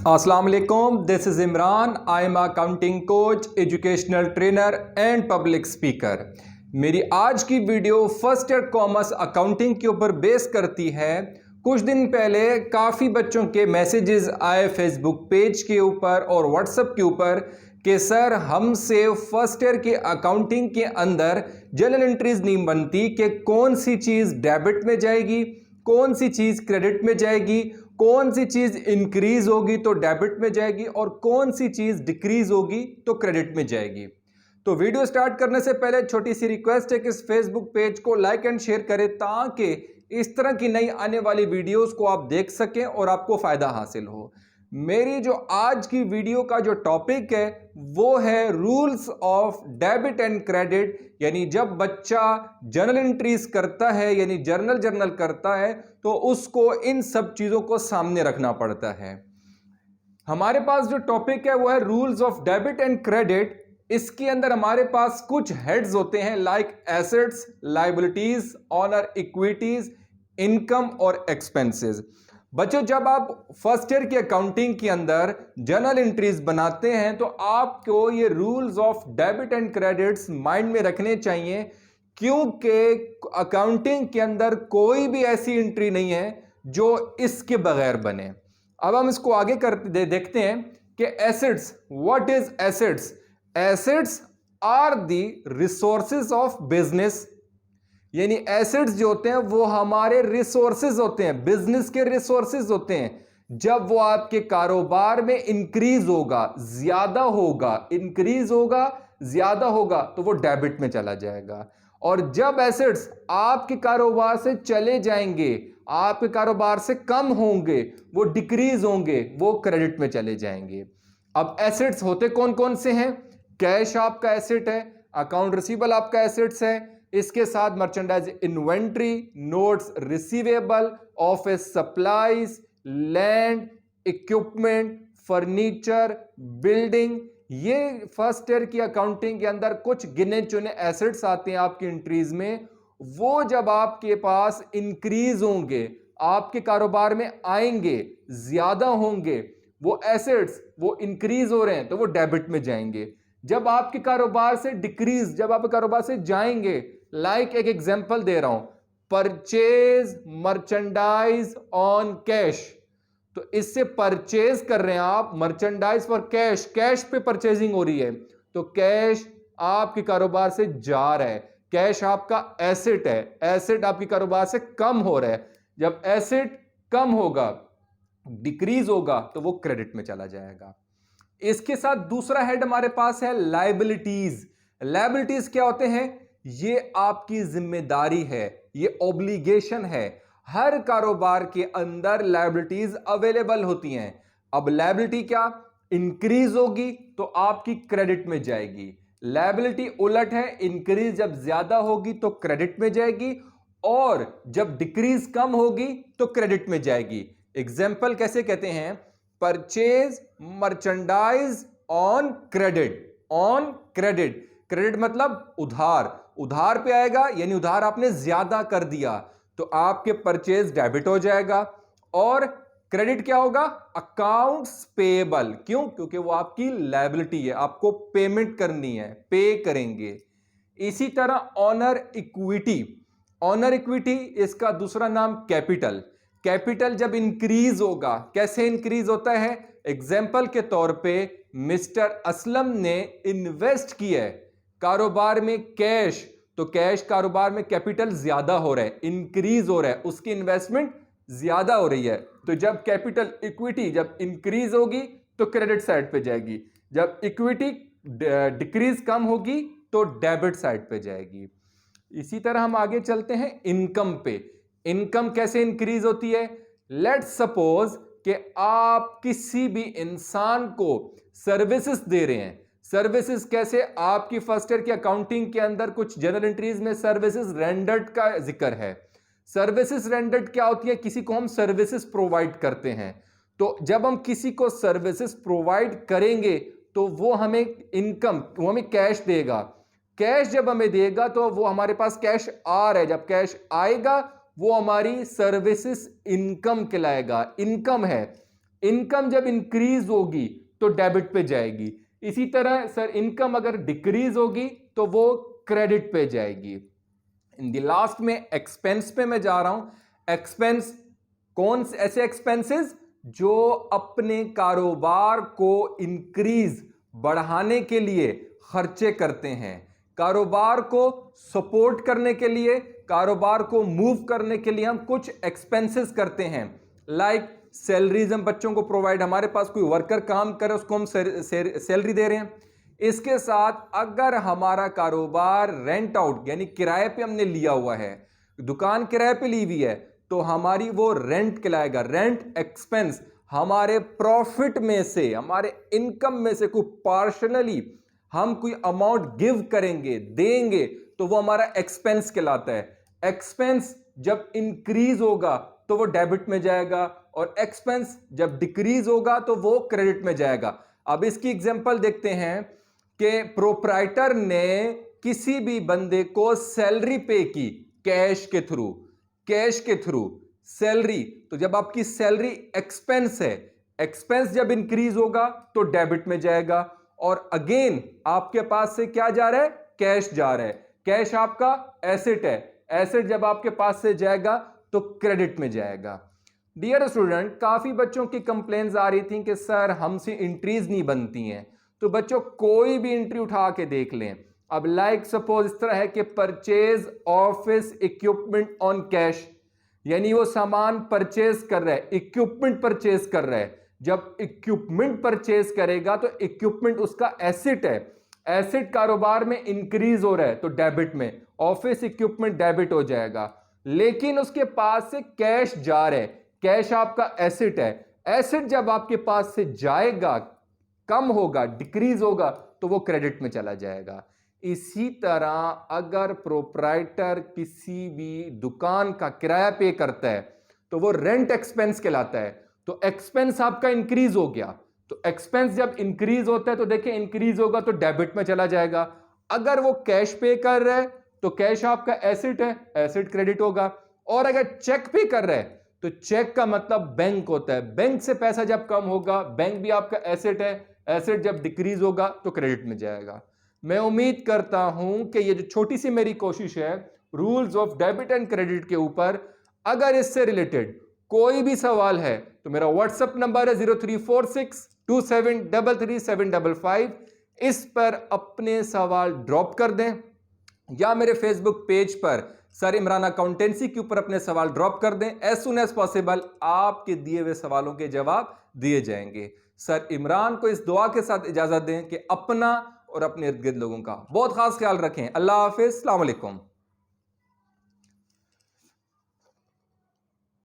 अस्सलाम वालेकुम, this is Imran. I am accounting coach, educational trainer and public speaker. मेरी आज की video first year commerce accounting के ऊपर बेस करती है। कुछ दिन पहले काफ़ी बच्चों के मैसेजेस आए फेसबुक पेज के ऊपर और व्हाट्सएप के ऊपर कि सर हमसे फर्स्ट ईयर के अकाउंटिंग के अंदर जर्नल एंट्रीज नहीं बनती कि कौन सी चीज़ डेबिट में जाएगी, कौन सी चीज़ क्रेडिट में जाएगी, कौन सी चीज इंक्रीज होगी तो डेबिट में जाएगी और कौन सी चीज डिक्रीज होगी तो क्रेडिट में जाएगी। तो वीडियो स्टार्ट करने से पहले छोटी सी रिक्वेस्ट है कि इस फेसबुक पेज को लाइक एंड शेयर करें ताकि इस तरह की नई आने वाली वीडियोस को आप देख सकें और आपको फायदा हासिल हो। मेरी जो आज की वीडियो का जो टॉपिक है वो है rules of debit and credit, यानी जब बच्चा जर्नल एंट्रीज करता है यानी जर्नल करता है तो उसको इन सब चीजों को सामने रखना पड़ता है। हमारे पास जो टॉपिक है वो है rules of debit and credit. इसके अंदर हमारे पास कुछ हेड्स होते हैं like assets, liabilities, owner, equities, income और एक्सपेंसेस। बच्चों, जब आप फर्स्ट ईयर की अकाउंटिंग के अंदर जर्नल एंट्रीज बनाते हैं तो आपको ये rules of debit and credits mind में रखने चाहिए, क्योंकि अकाउंटिंग के अंदर कोई भी ऐसी एंट्री नहीं है जो इसके बगैर बने। अब हम इसको आगे देखते हैं कि assets, what is assets? Assets are the resources of business, यानी एसेट्स जो होते हैं वो हमारे रिसोर्सेज होते हैं, बिजनेस के रिसोर्सेज होते हैं। जब वो आपके कारोबार में इंक्रीज होगा, ज्यादा होगा, इंक्रीज होगा, ज्यादा होगा तो वो डेबिट में चला जाएगा। और जब एसेट्स आपके कारोबार से चले जाएंगे, आपके कारोबार से कम होंगे, वो डिक्रीज होंगे, वो क्रेडिट में चले जाएंगे। अब एसेट्स होते कौन कौन से हैं? कैश आपका एसेट है, अकाउंट रिसीवेबल आपका एसेट्स है, इसके साथ merchandise inventory, notes receivable, office supplies, land, equipment, furniture, building. ये फर्स्ट ईयर की अकाउंटिंग के अंदर कुछ गिने चुने एसेट्स आते हैं आपकी एंट्रीज में। वो जब आपके पास इंक्रीज होंगे, आपके कारोबार में आएंगे, ज्यादा होंगे, वो एसेट्स वो इंक्रीज हो रहे हैं तो वो डेबिट में जाएंगे। जब आपके कारोबार से डिक्रीज, जब आपके कारोबार से जाएंगे, लाइक एक एग्जांपल दे रहा हूं, परचेज मर्चेंडाइज ऑन कैश, तो इससे परचेज कर रहे हैं आप मर्चेंडाइज फॉर कैश, कैश पे परचेजिंग हो रही है तो कैश आपके कारोबार से जा रहा है। कैश आपका एसेट है, एसेट आपके कारोबार से कम हो रहा है। जब एसेट कम होगा, डिक्रीज होगा तो वो क्रेडिट में चला जाएगा। इसके साथ दूसरा हेड हमारे पास है लायबिलिटीज। लायबिलिटीज क्या होते हैं? ये आपकी जिम्मेदारी है, ये ऑब्लिगेशन है। हर कारोबार के अंदर लायबिलिटीज अवेलेबल होती हैं। अब लायबिलिटी क्या इंक्रीज होगी तो आपकी क्रेडिट में जाएगी, लायबिलिटी उलट है, इंक्रीज जब ज्यादा होगी तो क्रेडिट में जाएगी और जब डिक्रीज कम होगी तो क्रेडिट में जाएगी। एग्जाम्पल कैसे कहते हैं? Purchase merchandise on credit, on credit, credit मतलब उधार, उधार पे आएगा यानी उधार आपने ज्यादा कर दिया तो आपके परचेज डेबिट हो जाएगा। और क्रेडिट क्या होगा? Accounts payable. क्यों? क्योंकि वो आपकी लायबिलिटी है, आपको पेमेंट करनी है, पे करेंगे। इसी तरह ऑनर इक्विटी, ऑनर इक्विटी इसका दूसरा नाम कैपिटल। कैपिटल जब इंक्रीज होगा, कैसे इंक्रीज होता है? एग्जाम्पल के तौर पे मिस्टर असलम ने इन्वेस्ट किया है कारोबार में कैश, तो कैश कारोबार में कैपिटल ज्यादा हो रहा है, इंक्रीज हो रहा है, उसकी इन्वेस्टमेंट ज्यादा हो रही है। तो जब कैपिटल इक्विटी जब इंक्रीज होगी तो क्रेडिट साइड पे जाएगी, जब इक्विटी डिक्रीज कम होगी तो डेबिट साइड पे जाएगी। इसी तरह हम आगे चलते हैं इनकम पे। इनकम कैसे इंक्रीज होती है? लेट्स सपोज कि आप किसी भी इंसान को सर्विसेज दे रहे हैं। सर्विसेज कैसे? आपकी फर्स्ट ईयर की अकाउंटिंग के अंदर कुछ जर्नल एंट्रीज में सर्विसेज रेंडर्ड का जिक्र है। सर्विसेज रेंडर्ड क्या होती है? किसी को हम सर्विसेज प्रोवाइड करते हैं, तो जब हम किसी को सर्विसेज प्रोवाइड करेंगे तो वो हमें इनकम, वो हमें कैश देगा। कैश जब हमें देगा तो वो हमारे पास कैश आ रहा है, जब कैश आएगा वो हमारी सर्विसेज इनकम कहलाएगा, इनकम है। इनकम जब इंक्रीज होगी तो डेबिट पे जाएगी। इसी तरह सर इनकम अगर डिक्रीज होगी तो वो क्रेडिट पे जाएगी। इन द लास्ट में एक्सपेंस पे मैं जा रहा हूं। एक्सपेंस कौन से ऐसे एक्सपेंसेस जो अपने कारोबार को इंक्रीज बढ़ाने के लिए खर्चे करते हैं, कारोबार को सपोर्ट करने के लिए, कारोबार को मूव करने के लिए हम कुछ एक्सपेंसेस करते हैं। लाइक सैलरीज हम बच्चों को प्रोवाइड, हमारे पास कोई वर्कर काम करे उसको हम सैलरी दे रहे हैं। इसके साथ अगर हमारा कारोबार रेंट आउट यानी किराए पे हमने लिया हुआ है, दुकान किराए पे ली हुई है, तो हमारी वो रेंट कहलाएगा। रेंट एक्सपेंस हमारे प्रॉफिट में से, हमारे इनकम में से कोई पार्शनली हम कोई अमाउंट गिव करेंगे, देंगे, तो वो हमारा एक्सपेंस कहलाता है। एक्सपेंस जब इंक्रीज होगा तो वो डेबिट में जाएगा और एक्सपेंस जब डिक्रीज होगा तो वो क्रेडिट में जाएगा। अब इसकी एग्जांपल देखते हैं कि प्रोप्राइटर ने किसी भी बंदे को सैलरी पे की कैश के थ्रू सैलरी, तो जब आपकी सैलरी एक्सपेंस है, एक्सपेंस जब इंक्रीज होगा तो डेबिट में जाएगा। और अगेन आपके पास से क्या जा रहा है? कैश जा रहा है। कैश आपका एसेट है, एसेट जब आपके पास से जाएगा तो क्रेडिट में जाएगा। डियर स्टूडेंट, काफी बच्चों की कंप्लेंट्स आ रही थी कि सर हमसे एंट्रीज नहीं बनती हैं। तो बच्चों कोई भी एंट्री उठा के देख लें। अब लाइक सपोज इस तरह है कि purchase office equipment on cash, यानी वो सामान परचेज कर रहा है, इक्विपमेंट परचेज कर रहा है। जब इक्विपमेंट परचेज करेगा तो इक्विपमेंट उसका एसेट है, एसेट कारोबार में इंक्रीज हो रहा है तो डेबिट में, ऑफिस इक्विपमेंट डेबिट हो जाएगा। लेकिन उसके पास से कैश जा रहा है, कैश आपका एसेट है, एसेट जब आपके पास से जाएगा, कम होगा, डिक्रीज होगा, तो वो क्रेडिट में चला जाएगा। इसी तरह अगर प्रोप्राइटर किसी भी दुकान का किराया पे करता है तो वो रेंट एक्सपेंस कहलाता है। तो एक्सपेंस आपका इंक्रीज हो गया, तो एक्सपेंस जब इंक्रीज होता है तो देखिए इंक्रीज होगा तो डेबिट में चला जाएगा। अगर वो कैश पे कर रहा है तो कैश आपका एसेट है, एसेट क्रेडिट होगा। और अगर चेक पे कर रहा है तो चेक का मतलब बैंक होता है, बैंक से पैसा जब कम होगा, बैंक भी आपका एसेट है, एसेट जब डिक्रीज होगा तो क्रेडिट में जाएगा। मैं उम्मीद करता हूं कि ये जो छोटी सी मेरी कोशिश है rules of debit and credit के ऊपर, अगर इससे रिलेटेड कोई भी सवाल है तो मेरा व्हाट्सएप नंबर है 034627333755। इस पर अपने सवाल ड्रॉप कर दें या मेरे फेसबुक पेज पर सर इमरान अकाउंटेंसी के ऊपर अपने सवाल ड्रॉप कर दें। एज सुन एज पॉसिबल आपके दिए हुए सवालों के जवाब दिए जाएंगे। सर इमरान को इस दुआ के साथ इजाजत दें कि अपना और अपने इर्द गिर्द लोगों का बहुत खास ख्याल रखें। अल्लाह हाफिज, अस्सलाम वालेकुम।